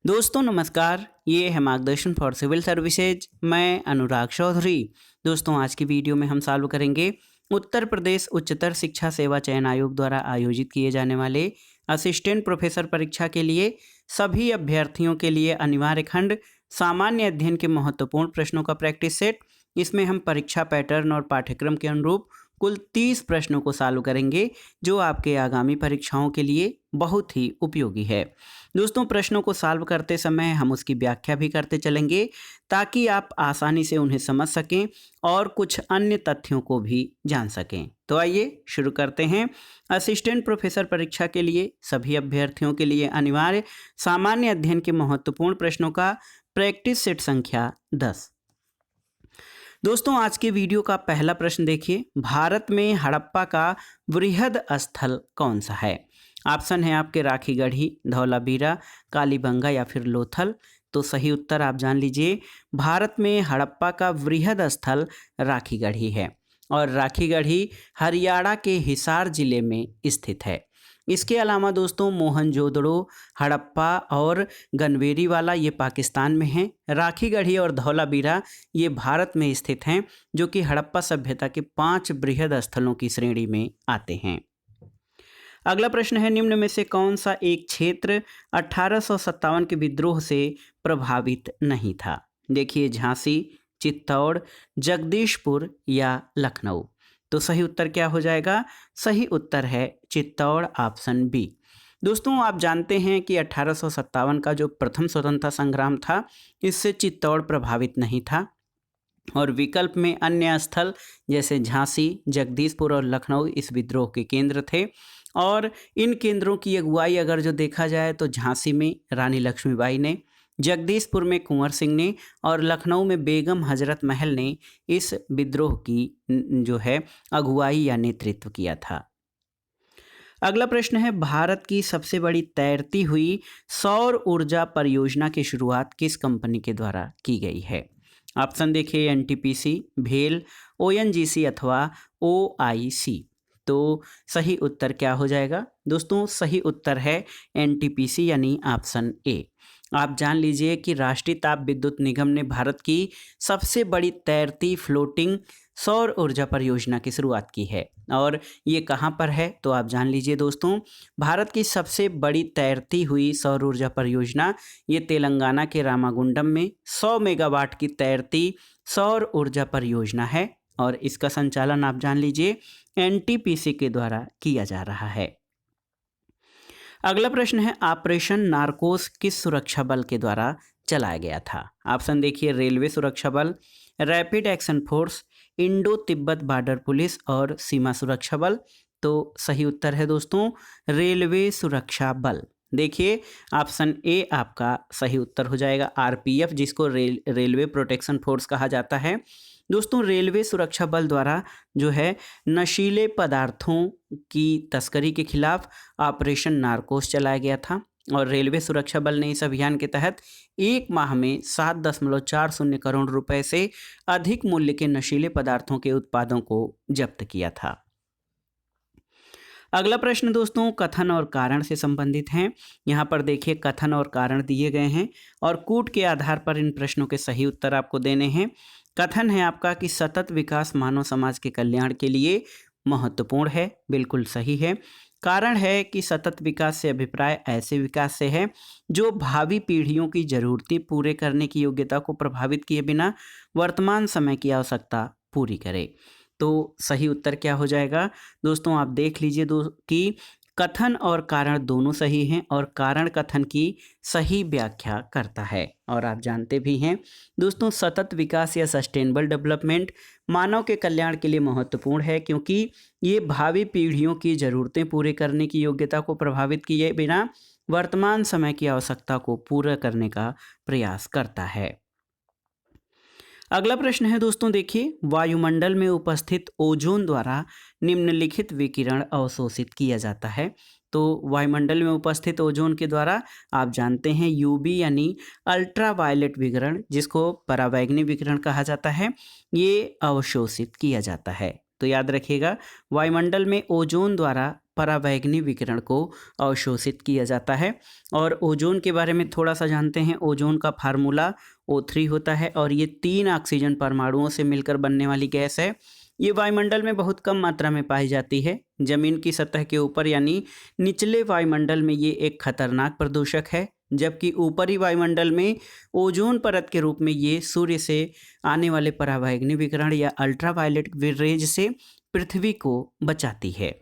दोस्तों नमस्कार, ये है मार्गदर्शन फॉर सिविल सर्विसेज। मैं अनुराग चौधरी। दोस्तों आज की वीडियो में हम सॉल्व करेंगे उत्तर प्रदेश उच्चतर शिक्षा सेवा चयन आयोग द्वारा आयोजित किए जाने वाले असिस्टेंट प्रोफेसर परीक्षा के लिए सभी अभ्यर्थियों के लिए अनिवार्य खंड सामान्य अध्ययन के महत्वपूर्ण प्रश्नों का प्रैक्टिस सेट। इसमें हम परीक्षा पैटर्न और पाठ्यक्रम के अनुरूप कुल 30 प्रश्नों को सॉल्व करेंगे, जो आपके आगामी परीक्षाओं के लिए बहुत ही उपयोगी है। दोस्तों प्रश्नों को सॉल्व करते समय हम उसकी व्याख्या भी करते चलेंगे ताकि आप आसानी से उन्हें समझ सकें और कुछ अन्य तथ्यों को भी जान सकें। तो आइए शुरू करते हैं। असिस्टेंट प्रोफेसर परीक्षा के लिए सभी अभ्यर्थियों के लिए अनिवार्य सामान्य अध्ययन के महत्वपूर्ण प्रश्नों का प्रैक्टिस सेट संख्या 10। दोस्तों आज के वीडियो का पहला प्रश्न देखिए, भारत में हड़प्पा का वृहद स्थल कौन सा है? ऑप्शन है आपके राखीगढ़ी, धौलावीरा, कालीबंगा या फिर लोथल। तो सही उत्तर आप जान लीजिए, भारत में हड़प्पा का वृहद स्थल राखीगढ़ी है और राखीगढ़ी हरियाणा के हिसार जिले में स्थित है। इसके अलावा दोस्तों मोहनजोदड़ो, हड़प्पा और गनवेरीवाला ये पाकिस्तान में हैं। राखीगढ़ी और धौलावीरा ये भारत में स्थित हैं, जो कि हड़प्पा सभ्यता के 5 बृहद स्थलों की श्रेणी में आते हैं। अगला प्रश्न है, निम्न में से कौन सा एक क्षेत्र 1857 के विद्रोह से प्रभावित नहीं था? देखिए झांसी, चित्तौड़, जगदीशपुर या लखनऊ। तो सही उत्तर क्या हो जाएगा? सही उत्तर है चित्तौड़, ऑप्शन बी। दोस्तों आप जानते हैं कि 1857 का जो प्रथम स्वतंत्रता संग्राम था, इससे चित्तौड़ प्रभावित नहीं था और विकल्प में अन्य स्थल जैसे झांसी, जगदीशपुर और लखनऊ इस विद्रोह के केंद्र थे। और इन केंद्रों की अगुवाई अगर जो देखा जाए तो झांसी में रानी लक्ष्मीबाई ने, जगदीशपुर में कुंवर सिंह ने और लखनऊ में बेगम हजरत महल ने इस विद्रोह की जो है अगुवाई या नेतृत्व किया था। अगला प्रश्न है, भारत की सबसे बड़ी तैरती हुई सौर ऊर्जा परियोजना की शुरुआत किस कंपनी के द्वारा की गई है? ऑप्शन देखिए एनटीपीसी, भेल, ओएनजीसी अथवा ओआईसी। तो सही उत्तर क्या हो जाएगा? दोस्तों सही उत्तर है एनटीपीसी यानी ऑप्शन ए। आप जान लीजिए कि राष्ट्रीय ताप विद्युत निगम ने भारत की सबसे बड़ी तैरती फ्लोटिंग सौर ऊर्जा परियोजना की शुरुआत की है और ये कहाँ पर है? तो आप जान लीजिए दोस्तों, भारत की सबसे बड़ी तैरती हुई सौर ऊर्जा परियोजना ये तेलंगाना के रामागुंडम में 100 मेगावाट की तैरती सौर ऊर्जा परियोजना है और इसका संचालन आप जान लीजिए एनटीपीसी के द्वारा किया जा रहा है। अगला प्रश्न है, ऑपरेशन नारकोस किस सुरक्षा बल के द्वारा चलाया गया था? ऑप्शन देखिए रेलवे सुरक्षा बल, rapid action force, Indo Tibet border police और सीमा सुरक्षा बल। तो सही उत्तर है दोस्तों रेलवे सुरक्षा बल। देखिए ऑप्शन ए आपका सही उत्तर हो जाएगा। आरपीएफ जिसको रेलवे प्रोटेक्शन फोर्स कहा जाता है। दोस्तों रेलवे सुरक्षा बल द्वारा जो है नशीले पदार्थों की तस्करी के खिलाफ ऑपरेशन नारकोस चलाया गया था और रेलवे सुरक्षा बल ने इस अभियान के तहत एक माह में 7.40 करोड़ रुपए से अधिक मूल्य के नशीले पदार्थों के उत्पादों को जब्त किया था। अगला प्रश्न दोस्तों कथन और कारण से संबंधित हैं। यहाँ पर देखिए कथन और कारण दिए गए हैं और कूट के आधार पर इन प्रश्नों के सही उत्तर आपको देने हैं। कथन है आपका कि सतत विकास मानव समाज के कल्याण के लिए महत्वपूर्ण है, बिल्कुल सही है। कारण है कि सतत विकास से अभिप्राय ऐसे विकास से है जो भावी पीढ़ियों की जरूरतें पूरे करने की योग्यता को प्रभावित किए बिना वर्तमान समय की आवश्यकता पूरी करे। तो सही उत्तर क्या हो जाएगा? दोस्तों आप देख लीजिए कि कथन और कारण दोनों सही हैं और कारण कथन की सही व्याख्या करता है। और आप जानते भी हैं दोस्तों सतत विकास या सस्टेनेबल डेवलपमेंट मानव के कल्याण के लिए महत्वपूर्ण है, क्योंकि ये भावी पीढ़ियों की ज़रूरतें पूरे करने की योग्यता को प्रभावित किए बिना वर्तमान समय की आवश्यकता को पूरा करने का प्रयास करता है। अगला प्रश्न है दोस्तों देखिए, वायुमंडल में उपस्थित ओजोन द्वारा निम्नलिखित विकिरण अवशोषित किया जाता है। तो वायुमंडल में उपस्थित ओजोन के द्वारा आप जानते हैं यूवी यानी अल्ट्रा वायलेट विकिरण, जिसको पराबैंगनी विकिरण कहा जाता है, ये अवशोषित किया जाता है। तो याद रखिएगा वायुमंडल में ओजोन द्वारा पराबैंगनी विकिरण को अवशोषित किया जाता है। और ओजोन के बारे में थोड़ा सा जानते हैं। ओजोन का फार्मूला O3 होता है और ये 3 ऑक्सीजन परमाणुओं से मिलकर बनने वाली गैस है। ये वायुमंडल में बहुत कम मात्रा में पाई जाती है। जमीन की सतह के ऊपर यानी निचले वायुमंडल में ये एक खतरनाक प्रदूषक है, जबकि ऊपरी वायुमंडल में ओजोन परत के रूप में ये सूर्य से आने वाले पराबैंगनी विकिरण या अल्ट्रावायलेट रेज से पृथ्वी को बचाती है।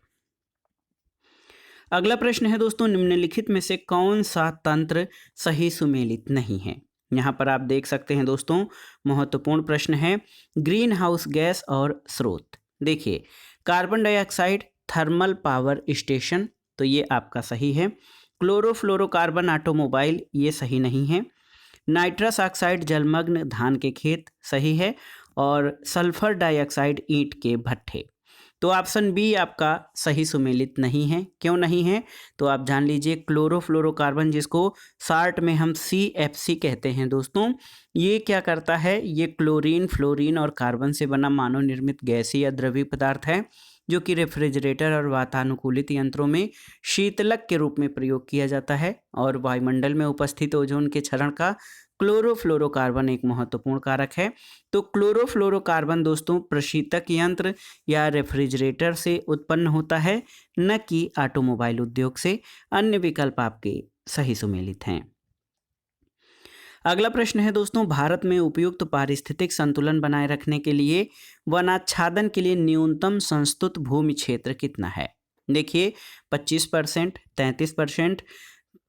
अगला प्रश्न है दोस्तों, निम्नलिखित में से कौन सा तंत्र सही सुमेलित नहीं है। यहाँ पर आप देख सकते हैं दोस्तों, महत्वपूर्ण प्रश्न है। ग्रीन हाउस गैस और स्रोत। देखिए, carbon dioxide thermal power station, तो ये आपका सही है। क्लोरोफ्लोरोकार्बन ऑटोमोबाइल, ये सही नहीं है। नाइट्रस ऑक्साइड जलमग्न धान के खेत, सही है। और सल्फर डाइऑक्साइड ईंट के भट्ठे। तो ऑप्शन बी आपका सही सुमेलित नहीं है। क्यों नहीं है तो आप जान लीजिए। क्लोरोफ्लोरोकार्बन, जिसको शार्ट में हम CFC कहते हैं दोस्तों, ये क्या करता है, ये क्लोरीन, फ्लोरीन और कार्बन से बना मानव निर्मित गैसीय या द्रवीय पदार्थ है, जो कि रेफ्रिजरेटर और वातानुकूलित यंत्रों में शीतलक के रूप में प्रयोग किया जाता है। और वायुमंडल में उपस्थित ओजोन के क्षरण का क्लोरोफ्लोरोकार्बन एक महत्वपूर्ण कारक है। तो क्लोरोफ्लोरोकार्बन दोस्तों प्रशीतक यंत्र या रेफ्रिजरेटर से उत्पन्न होता है, न कि ऑटोमोबाइल उद्योग से। अन्य विकल्प आपके सही सुमेलित हैं। अगला प्रश्न है दोस्तों, भारत में उपयुक्त पारिस्थितिक संतुलन बनाए रखने के लिए वनाच्छादन के लिए न्यूनतम संस्तुत भूमि क्षेत्र कितना है। देखिए, 25%, 33%,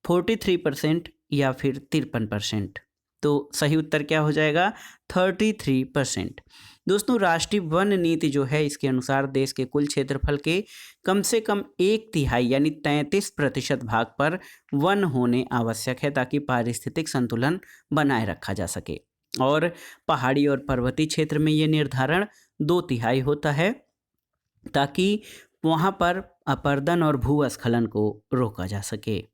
43% या फिर 53%। तो सही उत्तर क्या हो जाएगा, 33%। दोस्तों, राष्ट्रीय वन नीति जो है, इसके अनुसार देश के कुल क्षेत्रफल के कम से कम 1/3 यानी 33% भाग पर वन होने आवश्यक है, ताकि पारिस्थितिक संतुलन बनाए रखा जा सके। और पहाड़ी और पर्वतीय क्षेत्र में ये निर्धारण 2/3 होता है, ताकि वहाँ पर अपरदन और भूस्खलन को रोका जा सके।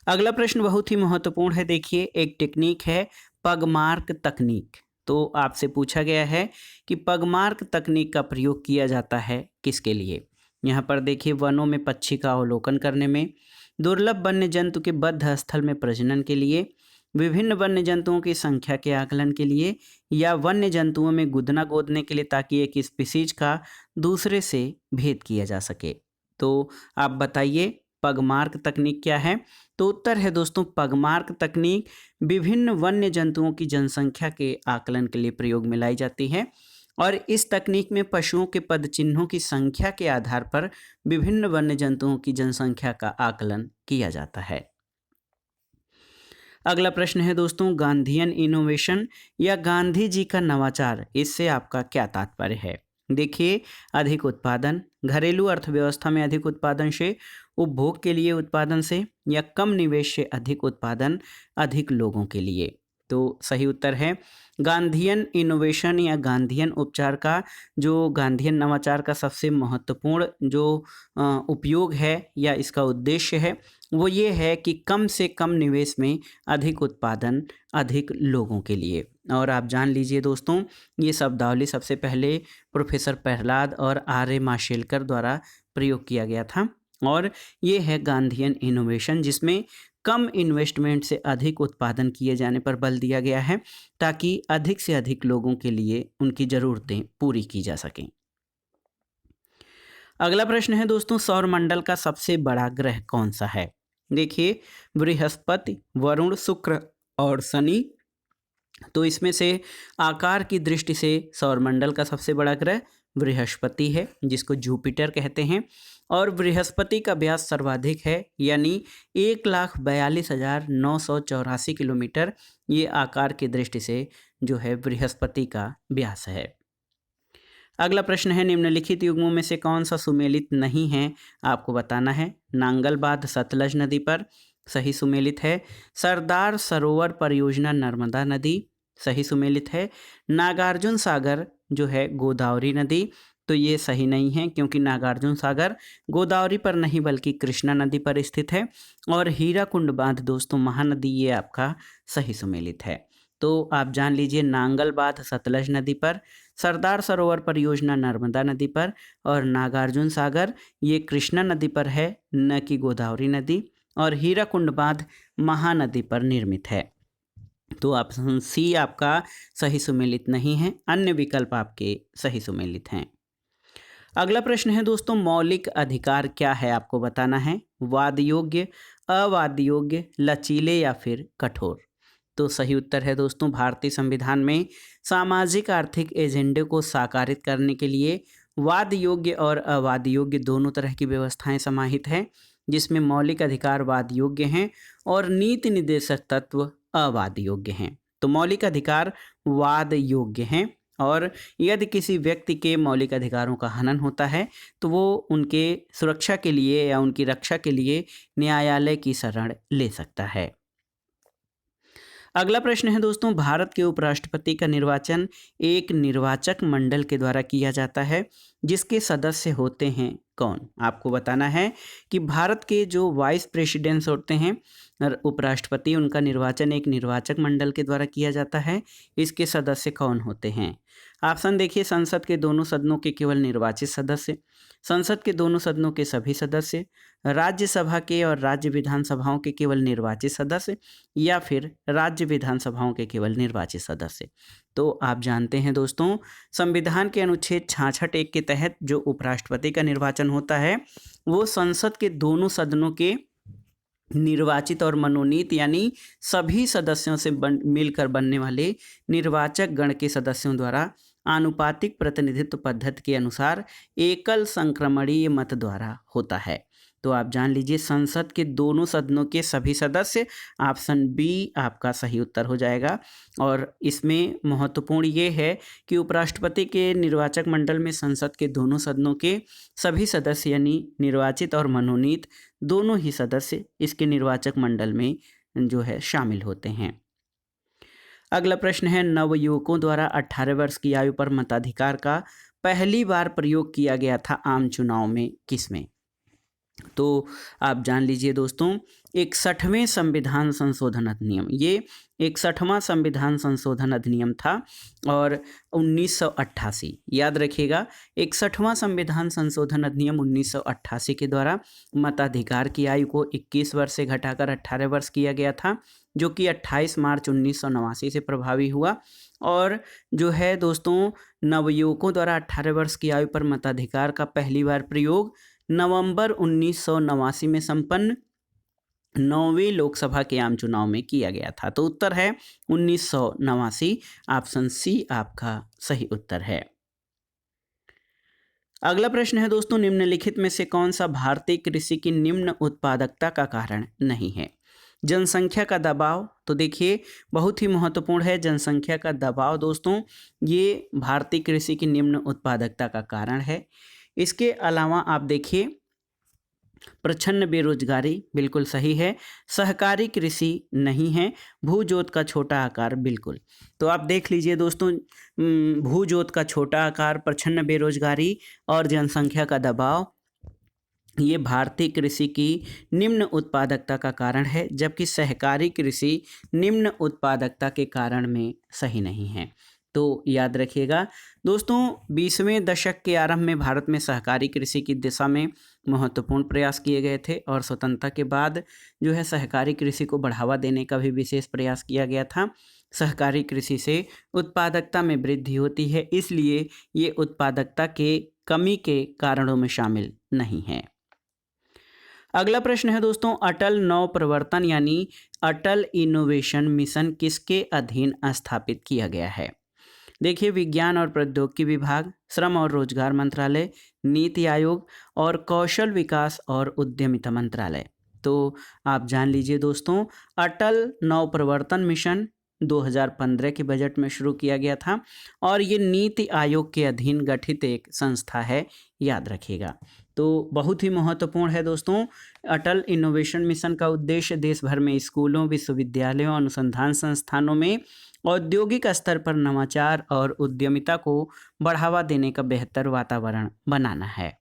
अगला प्रश्न बहुत ही महत्वपूर्ण है। देखिए, एक टेक्निक है पगमार्क तकनीक। तो आपसे पूछा गया है कि पगमार्क तकनीक का प्रयोग किया जाता है किसके लिए। यहाँ पर देखिए, वनों में पक्षी का अवलोकन करने में, दुर्लभ वन्य जंतु के बद्ध स्थल में प्रजनन के लिए, विभिन्न वन्य जंतुओं की संख्या के आकलन के लिए, या वन्य जंतुओं में गुदना गोदने के लिए, ताकि एक स्पीसीज का दूसरे से भेद किया जा सके। तो आप बताइए, पगमार्क तकनीक क्या है। तो उत्तर है दोस्तों, पगमार्क तकनीक विभिन्न वन्य जंतुओं की जनसंख्या के आकलन के लिए प्रयोग में लाई जाती है। और इस तकनीक में पशुओं के पदचिन्हों की संख्या के आधार पर विभिन्न वन्य जंतुओं की जनसंख्या का आकलन किया जाता है। अगला प्रश्न है दोस्तों, गांधीयन इनोवेशन या गांधी जी का नवाचार, इससे आपका क्या तात्पर्य है। देखिए, अधिक उत्पादन, घरेलू अर्थव्यवस्था में अधिक उत्पादन से, उपभोग के लिए उत्पादन से, या कम निवेश से अधिक उत्पादन अधिक लोगों के लिए। तो सही उत्तर है गांधीयन इनोवेशन या गांधीयन उपचार का, जो गांधीयन नवाचार का सबसे महत्वपूर्ण जो उपयोग है या इसका उद्देश्य है, वो ये है कि कम से कम निवेश में अधिक उत्पादन अधिक लोगों के लिए। और आप जान लीजिए दोस्तों, ये शब्दावली सबसे पहले प्रोफेसर प्रहलाद और आर्य माशेलकर द्वारा प्रयोग किया गया था। और ये है गांधीयन इनोवेशन, जिसमें कम इन्वेस्टमेंट से अधिक उत्पादन किए जाने पर बल दिया गया है, ताकि अधिक से अधिक लोगों के लिए उनकी ज़रूरतें पूरी की जा सकें। अगला प्रश्न है दोस्तों, सौरमंडल का सबसे बड़ा ग्रह कौन सा है। देखिए, बृहस्पति, वरुण, शुक्र और शनि। तो इसमें से आकार की दृष्टि से सौरमंडल का सबसे बड़ा ग्रह बृहस्पति है, जिसको जुपिटर कहते हैं। और बृहस्पति का व्यास सर्वाधिक है, यानी 1,42,984 किलोमीटर। ये आकार की दृष्टि से जो है बृहस्पति का व्यास है। अगला प्रश्न है, निम्नलिखित युग्मों में से कौन सा सुमेलित नहीं है, आपको बताना है। नांगल बांध सतलज नदी पर, सही सुमेलित है। सरदार सरोवर परियोजना नर्मदा नदी, सही सुमेलित है। नागार्जुन सागर जो है गोदावरी नदी, तो ये सही नहीं है, क्योंकि नागार्जुन सागर गोदावरी पर नहीं बल्कि कृष्णा नदी पर स्थित है। और हीराकुंड बांध दोस्तों महानदी, ये आपका सही सुमेलित है। तो आप जान लीजिए, नांगल बांध सतलज नदी पर, सरदार सरोवर परियोजना नर्मदा नदी पर, और नागार्जुन सागर ये कृष्णा नदी पर है, न कि गोदावरी नदी, और हीराकुंड बांध महानदी पर निर्मित है। तो ऑप्शन सी आपका सही सुमेलित नहीं है, अन्य विकल्प आपके सही सुमेलित हैं। अगला प्रश्न है दोस्तों, मौलिक अधिकार क्या है आपको बताना है। वाद योग्य, अवाद योग्य, लचीले या फिर कठोर। तो सही उत्तर है दोस्तों, भारतीय संविधान में सामाजिक आर्थिक एजेंडे को साकारित करने के लिए वाद योग्य और अवाद योग्य दोनों तरह की व्यवस्थाएं समाहित हैं, जिसमें मौलिक अधिकार वाद योग्य हैं और नीति निर्देशक तत्व अवाद योग्य हैं। तो मौलिक अधिकार वाद योग्य हैं, और यदि किसी व्यक्ति के मौलिक अधिकारों का हनन होता है तो वो उनके सुरक्षा के लिए या उनकी रक्षा के लिए न्यायालय की शरण ले सकता है। अगला प्रश्न है दोस्तों, भारत के उपराष्ट्रपति का निर्वाचन एक निर्वाचक मंडल के द्वारा किया जाता है, जिसके सदस्य होते हैं कौन। आपको बताना है कि भारत के जो वाइस प्रेसिडेंट्स होते हैं उपराष्ट्रपति, उनका निर्वाचन एक निर्वाचक मंडल के द्वारा किया जाता है। इसके सदस्य कौन होते हैं। ऑप्शन देखिए, संसद के दोनों सदनों के केवल निर्वाचित सदस्य, संसद के दोनों सदनों के सभी सदस्य, राज्यसभा के और राज्य विधानसभाओं के केवल निर्वाचित सदस्य, या फिर राज्य विधानसभाओं के केवल निर्वाचित सदस्य। तो आप जानते हैं दोस्तों, संविधान के अनुच्छेद 66(1) के तहत जो उपराष्ट्रपति का निर्वाचन होता है वो संसद के दोनों सदनों के निर्वाचित और मनोनीत यानी सभी सदस्यों से मिलकर बनने वाले निर्वाचक गण के सदस्यों द्वारा आनुपातिक प्रतिनिधित्व पद्धति के अनुसार एकल संक्रमणीय मत द्वारा होता है। तो आप जान लीजिए, संसद के दोनों सदनों के सभी सदस्य, ऑप्शन बी आपका सही उत्तर हो जाएगा। और इसमें महत्वपूर्ण ये है कि उपराष्ट्रपति के निर्वाचक मंडल में संसद के दोनों सदनों के सभी सदस्य यानी निर्वाचित और मनोनीत दोनों ही सदस्य इसके निर्वाचक मंडल में जो है शामिल होते हैं। अगला प्रश्न है, नवयुवकों द्वारा 18 वर्ष की आयु पर मताधिकार का पहली बार प्रयोग किया गया था आम चुनाव में किसमें। तो आप जान लीजिए दोस्तों, 61वें संविधान संशोधन अधिनियम, ये 61वां संविधान संशोधन अधिनियम था और 1988, याद रखिएगा, 61वां संविधान संशोधन अधिनियम 1988 के द्वारा मताधिकार की आयु को 21 वर्ष से घटाकर 18 वर्ष किया गया था, जो कि 28 मार्च 1989 से प्रभावी हुआ। और जो है दोस्तों, नवयुवकों द्वारा 18 वर्ष की आयु पर मताधिकार का पहली बार प्रयोग नवंबर 1989 में संपन्न 9वीं लोकसभा के आम चुनाव में किया गया था। तो उत्तर है 1989, ऑप्शन सी आपका सही उत्तर है। अगला प्रश्न है दोस्तों, निम्नलिखित में से कौन सा भारतीय कृषि की निम्न उत्पादकता का कारण नहीं है। जनसंख्या का दबाव, तो देखिए बहुत ही महत्वपूर्ण है जनसंख्या का दबाव दोस्तों, ये भारतीय कृषि की निम्न उत्पादकता का कारण है। इसके अलावा आप देखिए प्रच्छन्न बेरोजगारी बिल्कुल सही है, सहकारी कृषि नहीं है, भूजोत का छोटा आकार बिल्कुल। तो आप देख लीजिए दोस्तों, भूजोत का छोटा आकार, प्रच्छन्न बेरोजगारी और जनसंख्या का दबाव, ये भारतीय कृषि की निम्न उत्पादकता का कारण है, जबकि सहकारी कृषि निम्न उत्पादकता के कारण में सही नहीं है। तो याद रखिएगा दोस्तों, 20वें दशक के आरंभ में भारत में सहकारी कृषि की दिशा में महत्वपूर्ण प्रयास किए गए थे और स्वतंत्रता के बाद जो है सहकारी कृषि को बढ़ावा देने का भी विशेष प्रयास किया गया था। सहकारी कृषि से उत्पादकता में वृद्धि होती है, इसलिए ये उत्पादकता के कमी के कारणों में शामिल नहीं है। अगला प्रश्न है दोस्तों, अटल नवप्रवर्तन यानी अटल इनोवेशन मिशन किसके अधीन स्थापित किया गया है। देखिए, विज्ञान और प्रौद्योगिकी विभाग, श्रम और रोजगार मंत्रालय, नीति आयोग और कौशल विकास और उद्यमिता मंत्रालय। तो आप जान लीजिए दोस्तों, अटल नवप्रवर्तन मिशन 2015 के बजट में शुरू किया गया था और ये नीति आयोग के अधीन गठित एक संस्था है, याद रखिएगा। तो बहुत ही महत्वपूर्ण है दोस्तों, अटल इनोवेशन मिशन का उद्देश्य देश भर में स्कूलों, विश्वविद्यालयों, अनुसंधान संस्थानों में औद्योगिक स्तर पर नवाचार और उद्यमिता को बढ़ावा देने का बेहतर वातावरण बनाना है।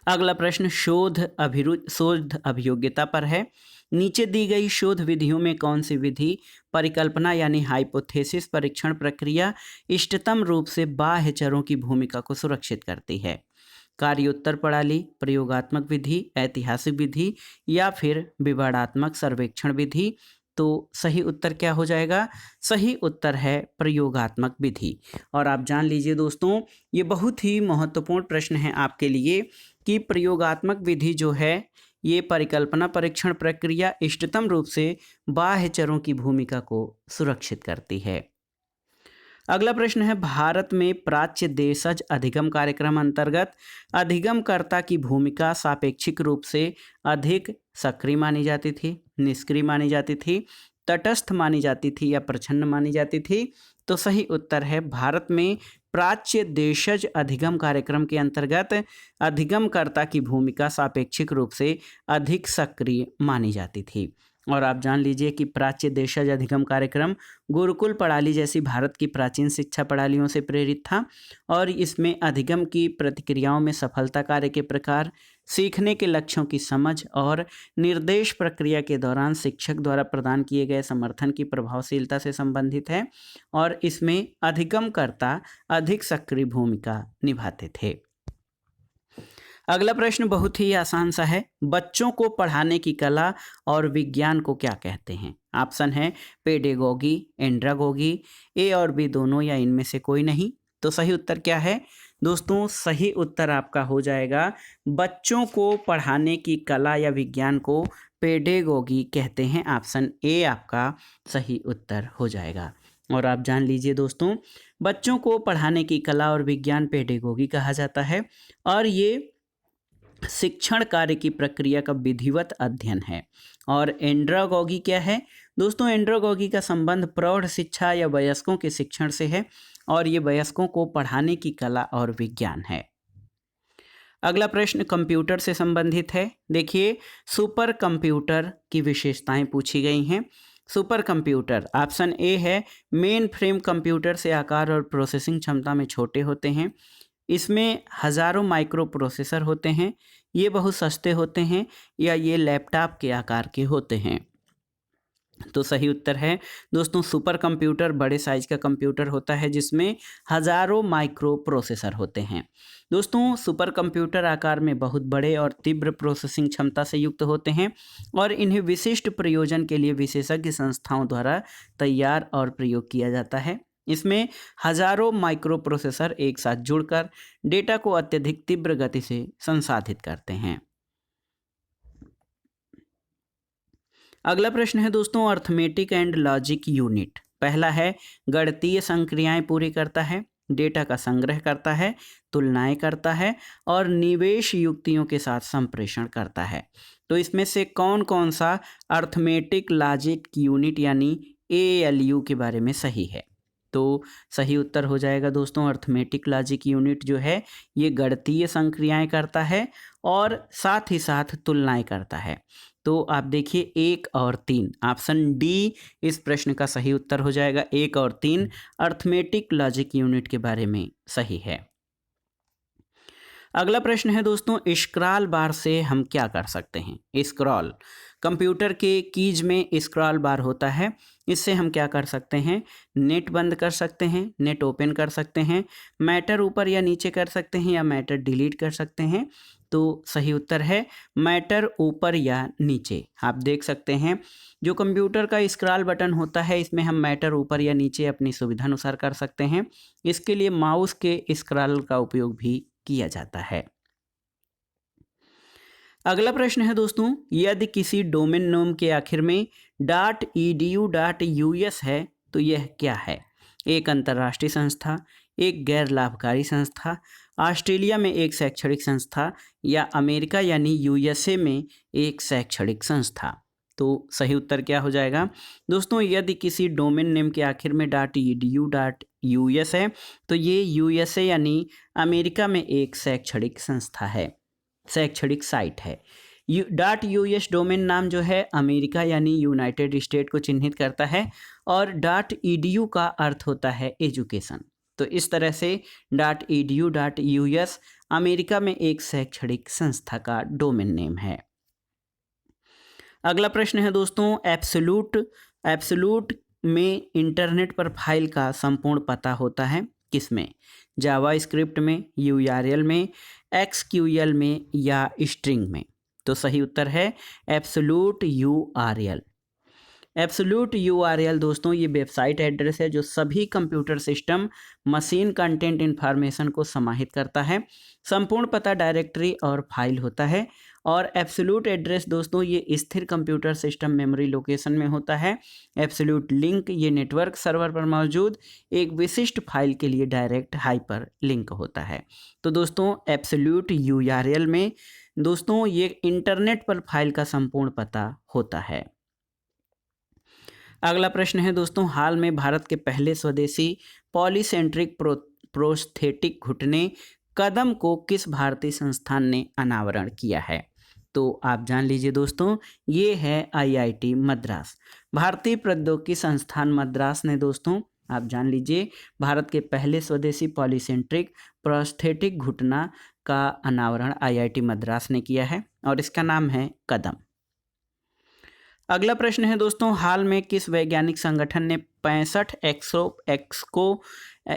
अगला प्रश्न शोध अभियोग्यता पर है। नीचे दी गई शोध विधियों में कौन सी विधि परिकल्पना यानी हाइपोथेसिस परीक्षण प्रक्रिया इष्टतम रूप से बाह्य चरों की भूमिका को सुरक्षित करती है? कार्योत्तर प्रणाली, प्रयोगात्मक विधि, ऐतिहासिक विधि या फिर विवरणात्मक सर्वेक्षण विधि? तो सही उत्तर क्या हो जाएगा? सही उत्तर है प्रयोगात्मक विधि। और आप जान लीजिए दोस्तों, ये बहुत ही महत्वपूर्ण प्रश्न है आपके लिए कि प्रयोगात्मक विधि जो है ये परिकल्पना परीक्षण प्रक्रिया इष्टतम रूप से बाह्य चरों की भूमिका को सुरक्षित करती है। अगला प्रश्न है, भारत में प्राच्य देशज अधिगम कार्यक्रम अंतर्गत अधिगमकर्ता की भूमिका सापेक्षिक रूप से अधिक सक्रिय मानी जाती थी, निष्क्रिय मानी जाती थी, तटस्थ मानी जाती थी या प्रछन्न मानी जाती थी? तो सही उत्तर है, भारत में प्राच्य देशज अधिगम कार्यक्रम के अंतर्गत अधिगमकर्ता की भूमिका सापेक्षिक रूप से अधिक सक्रिय मानी जाती थी। और आप जान लीजिए कि प्राच्य देशज अधिगम कार्यक्रम गुरुकुल प्रणाली जैसी भारत की प्राचीन शिक्षा प्रणालियों से प्रेरित था और इसमें अधिगम की प्रतिक्रियाओं में सफलता, कार्य के प्रकार, सीखने के लक्ष्यों की समझ और निर्देश प्रक्रिया के दौरान शिक्षक द्वारा प्रदान किए गए समर्थन की प्रभावशीलता से संबंधित है और इसमें अधिगमकर्ता अधिक सक्रिय भूमिका निभाते थे। अगला प्रश्न बहुत ही आसान सा है, बच्चों को पढ़ाने की कला और विज्ञान को क्या कहते हैं? ऑप्शन है पेडेगोगी, एंड्रागोगी, ए और बी दोनों या इनमें से कोई नहीं। तो सही उत्तर क्या है दोस्तों? सही उत्तर आपका हो जाएगा बच्चों को पढ़ाने की कला या विज्ञान को पेडेगोगी कहते हैं। ऑप्शन ए आपका सही उत्तर हो जाएगा। और आप जान लीजिए दोस्तों, बच्चों को पढ़ाने की कला और विज्ञान पेडेगोगी कहा जाता है और ये शिक्षण कार्य की प्रक्रिया का विधिवत अध्ययन है। और एंड्रागोगी क्या है दोस्तों? एंड्रागोगी का संबंध प्रौढ़ शिक्षा या वयस्कों के शिक्षण से है और ये वयस्कों को पढ़ाने की कला और विज्ञान है। अगला प्रश्न कंप्यूटर से संबंधित है। देखिए, सुपर कंप्यूटर की विशेषताएं पूछी गई हैं। सुपर कंप्यूटर ऑप्शन ए है मेन फ्रेम कंप्यूटर से आकार और प्रोसेसिंग क्षमता में छोटे होते हैं। इसमें हज़ारों माइक्रो प्रोसेसर होते हैं, ये बहुत सस्ते होते हैं या ये लैपटॉप के आकार के होते हैं? तो सही उत्तर है दोस्तों, सुपर कंप्यूटर बड़े साइज का कंप्यूटर होता है जिसमें हज़ारों माइक्रो प्रोसेसर होते हैं। दोस्तों, सुपर कंप्यूटर आकार में बहुत बड़े और तीव्र प्रोसेसिंग क्षमता से युक्त होते हैं और इन्हें विशिष्ट प्रयोजन के लिए विशेषज्ञ संस्थाओं द्वारा तैयार और प्रयोग किया जाता है। इसमें हज़ारों माइक्रो प्रोसेसर एक साथ जुड़कर डेटा को अत्यधिक तीव्र गति से संसाधित करते हैं। अगला प्रश्न है दोस्तों, अर्थमेटिक एंड लॉजिक यूनिट। पहला है गणितीय संक्रियाएं पूरी करता है, डेटा का संग्रह करता है, तुलनाएं करता है और निवेश युक्तियों के साथ संप्रेषण करता है। तो इसमें से कौन कौन सा अर्थमेटिक लॉजिक यूनिट यानी ALU के बारे में सही है? तो सही उत्तर हो जाएगा दोस्तों, अर्थमेटिक लॉजिक यूनिट जो है ये गणितीय संक्रियाएं करता है और साथ ही साथ तुलनाएं करता है। तो आप देखिए 1 और 3, ऑप्शन डी इस प्रश्न का सही उत्तर हो जाएगा। 1 और 3 अर्थमेटिक लॉजिक यूनिट के बारे में सही है। अगला प्रश्न है दोस्तों, स्क्रॉल बार से हम क्या कर सकते हैं? स्क्रॉल कंप्यूटर के कीज में स्क्रॉल बार होता है, इससे हम क्या कर सकते हैं? नेट बंद कर सकते हैं, नेट ओपन कर सकते हैं, मैटर ऊपर या नीचे कर सकते हैं या मैटर डिलीट कर सकते हैं। तो सही उत्तर है मैटर ऊपर या नीचे। आप देख सकते हैं जो कंप्यूटर का स्क्रॉल बटन होता है इसमें हम मैटर ऊपर या नीचे अपनी सुविधा अनुसार कर सकते हैं। इसके लिए माउस के स्क्रॉल का उपयोग भी किया जाता है। अगला प्रश्न है दोस्तों, यदि किसी डोमेन नेम के आखिर में .edu.us है तो यह क्या है? एक अंतर्राष्ट्रीय संस्था, एक गैर लाभकारी संस्था, ऑस्ट्रेलिया में एक शैक्षणिक संस्था या अमेरिका यानी USA में एक शैक्षणिक संस्था? तो सही उत्तर क्या हो जाएगा दोस्तों? यदि किसी डोमेन नेम के आखिर में .edu.us है तो ये USA यानी अमेरिका में एक शैक्षणिक संस्था है, शैक्षणिक साइट है। .us डोमेन नाम जो है अमेरिका यानी यूनाइटेड स्टेट को चिन्हित करता है और .edu का अर्थ होता है एजुकेशन। तो इस तरह से .edu.us अमेरिका में एक शैक्षणिक संस्था का डोमेन नेम है। अगला प्रश्न है दोस्तों, एब्सोल्यूट में इंटरनेट पर फाइल का संपूर्ण पता होता है किसमें? जावा स्क्रिप्ट में, यूआरएल में, एक्सक्यूएल में या स्ट्रिंग में? तो सही उत्तर है एब्सोल्यूट यूआरएल। एब्सोल्यूट यूआरएल दोस्तों ये वेबसाइट एड्रेस है जो सभी computer system machine content information को समाहित करता है। संपूर्ण पता डायरेक्टरी और फाइल होता है। और एब्सोल्यूट एड्रेस दोस्तों ये स्थिर कंप्यूटर सिस्टम मेमोरी लोकेशन में होता है। एब्सोल्यूट लिंक ये नेटवर्क सर्वर पर मौजूद एक विशिष्ट फाइल के लिए डायरेक्ट हाइपर लिंक होता है। तो दोस्तों एब्सोल्यूट यूआरएल में दोस्तों ये इंटरनेट पर फाइल का संपूर्ण पता होता है। अगला प्रश्न है दोस्तों, हाल में भारत के पहले स्वदेशी पॉलीसेंट्रिक प्रोस्थेटिक घुटने कदम को किस भारतीय संस्थान ने अनावरण किया है? तो आप जान लीजिए दोस्तों, ये है आईआईटी मद्रास। भारतीय प्रौद्योगिकी संस्थान मद्रास ने दोस्तों आप जान लीजिए भारत के पहले स्वदेशी पॉलीसेंट्रिक प्रोस्थेटिक घुटना का अनावरण आईआईटी मद्रास ने किया है और इसका नाम है कदम। अगला प्रश्न है दोस्तों, हाल में किस वैज्ञानिक संगठन ने 65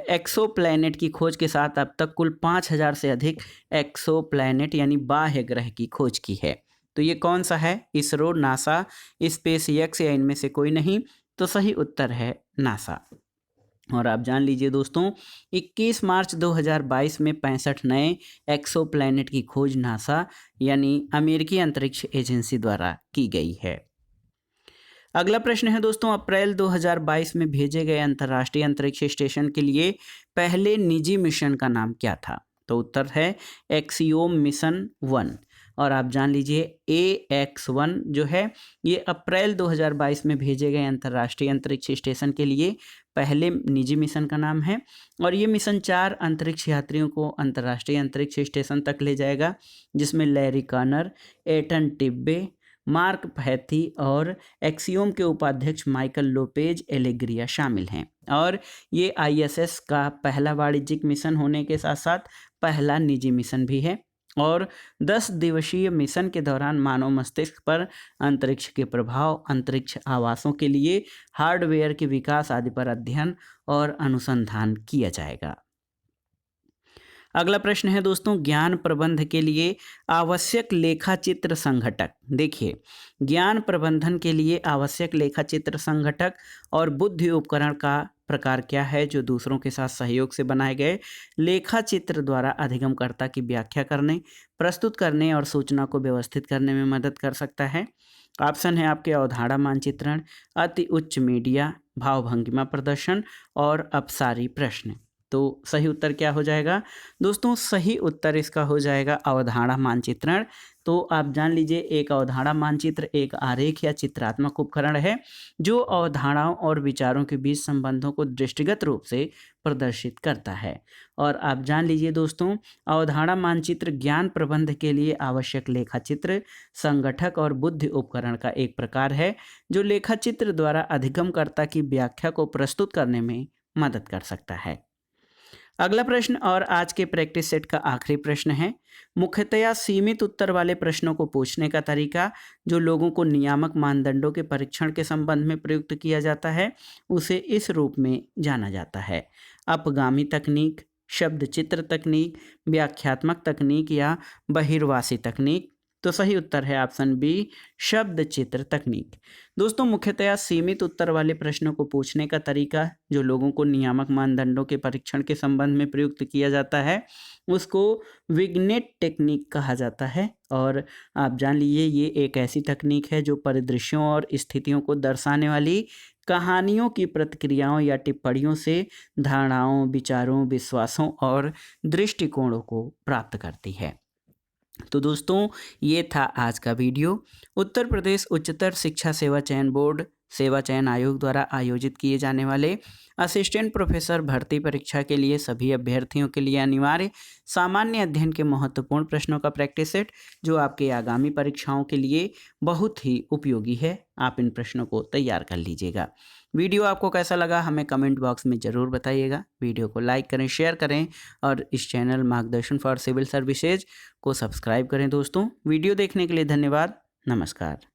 एक्सो प्लैनेट की खोज के साथ अब तक कुल 5000 से अधिक एक्सो प्लैनेट यानी बाह्य ग्रह की खोज की है? तो ये कौन सा है? इसरो, नासा, स्पेसएक्स या इनमें से कोई नहीं? तो सही उत्तर है नासा। और आप जान लीजिए दोस्तों 21 मार्च 2022 में 65 नए एक्सो प्लैनेट की खोज नासा यानी अमेरिकी अंतरिक्ष एजेंसी द्वारा की गई है। अगला प्रश्न है दोस्तों, अप्रैल 2022 में भेजे गए अंतर्राष्ट्रीय अंतरिक्ष स्टेशन के लिए पहले निजी मिशन का नाम क्या था? तो उत्तर है एक्सियोम मिशन 1। और आप जान लीजिए AX1 जो है ये अप्रैल 2022 में भेजे गए अंतर्राष्ट्रीय अंतरिक्ष स्टेशन के लिए पहले निजी मिशन का नाम है। और ये मिशन 4 अंतरिक्ष यात्रियों को अंतर्राष्ट्रीय अंतरिक्ष स्टेशन तक ले जाएगा, जिसमें Larry Connor, Eytan Stibbe, Mark Pathy और एक्सियोम के उपाध्यक्ष माइकल लोपेज एलेग्रिया शामिल हैं। और ये ISS का पहला वाणिज्यिक मिशन होने के साथ साथ पहला निजी मिशन भी है। और 10 दिवसीय मिशन के दौरान मानव मस्तिष्क पर अंतरिक्ष के प्रभाव, अंतरिक्ष आवासों के लिए हार्डवेयर के विकास आदि पर अध्ययन और अनुसंधान किया जाएगा। अगला प्रश्न है दोस्तों, ज्ञान प्रबंध के लिए आवश्यक लेखा चित्र संघटक। देखिए, ज्ञान प्रबंधन के लिए आवश्यक लेखा चित्र संघटक और बुद्धि उपकरण का प्रकार क्या है जो दूसरों के साथ सहयोग से बनाए गए लेखा चित्र द्वारा अधिगमकर्ता की व्याख्या करने, प्रस्तुत करने और सूचना को व्यवस्थित करने में मदद कर सकता है? ऑप्शन है आपके अवधारणा मानचित्रण, अति उच्च मीडिया, भावभंगिमा प्रदर्शन और अपसारी प्रश्न। तो सही उत्तर क्या हो जाएगा दोस्तों? सही उत्तर इसका हो जाएगा अवधारणा मानचित्रण। तो आप जान लीजिए एक अवधारणा मानचित्र एक आरेख या चित्रात्मक उपकरण है जो अवधारणाओं और विचारों के बीच संबंधों को दृष्टिगत रूप से प्रदर्शित करता है। और आप जान लीजिए दोस्तों अवधारणा मानचित्र ज्ञान प्रबंध के लिए आवश्यक लेखाचित्र, संगठक और बुद्धि उपकरण का एक प्रकार है जो लेखाचित्र द्वारा अधिगमकर्ता की व्याख्या को प्रस्तुत करने में मदद कर सकता है। अगला प्रश्न और आज के प्रैक्टिस सेट का आखिरी प्रश्न है, मुख्यतया सीमित उत्तर वाले प्रश्नों को पूछने का तरीका जो लोगों को नियामक मानदंडों के परीक्षण के संबंध में प्रयुक्त किया जाता है उसे इस रूप में जाना जाता है: अपगामी तकनीक, शब्द चित्र तकनीक, व्याख्यात्मक तकनीक या बहिर्वासी तकनीक। तो सही उत्तर है ऑप्शन बी, शब्द चित्र तकनीक। दोस्तों मुख्यतया सीमित उत्तर वाले प्रश्नों को पूछने का तरीका जो लोगों को नियामक मानदंडों के परीक्षण के संबंध में प्रयुक्त किया जाता है उसको विग्नेट टेक्निक कहा जाता है। और आप जान लीजिए ये एक ऐसी तकनीक है जो परिदृश्यों और स्थितियों को दर्शाने वाली कहानियों की प्रतिक्रियाओं या टिप्पणियों से धारणाओं, विचारों, विश्वासों और दृष्टिकोणों को प्राप्त करती है। तो दोस्तों ये था आज का वीडियो। उत्तर प्रदेश उच्चतर शिक्षा सेवा चयन बोर्ड सेवा चयन आयोग द्वारा आयोजित किए जाने वाले असिस्टेंट प्रोफेसर भर्ती परीक्षा के लिए सभी अभ्यर्थियों के लिए अनिवार्य सामान्य अध्ययन के महत्वपूर्ण प्रश्नों का प्रैक्टिस सेट जो आपके आगामी परीक्षाओं के लिए बहुत ही उपयोगी है। आप इन प्रश्नों को तैयार कर लीजिएगा। वीडियो आपको कैसा लगा हमें कमेंट बॉक्स में ज़रूर बताइएगा। वीडियो को लाइक करें, शेयर करें और इस चैनल मार्गदर्शन फॉर सिविल सर्विसेज को सब्सक्राइब करें। दोस्तों वीडियो देखने के लिए धन्यवाद। नमस्कार।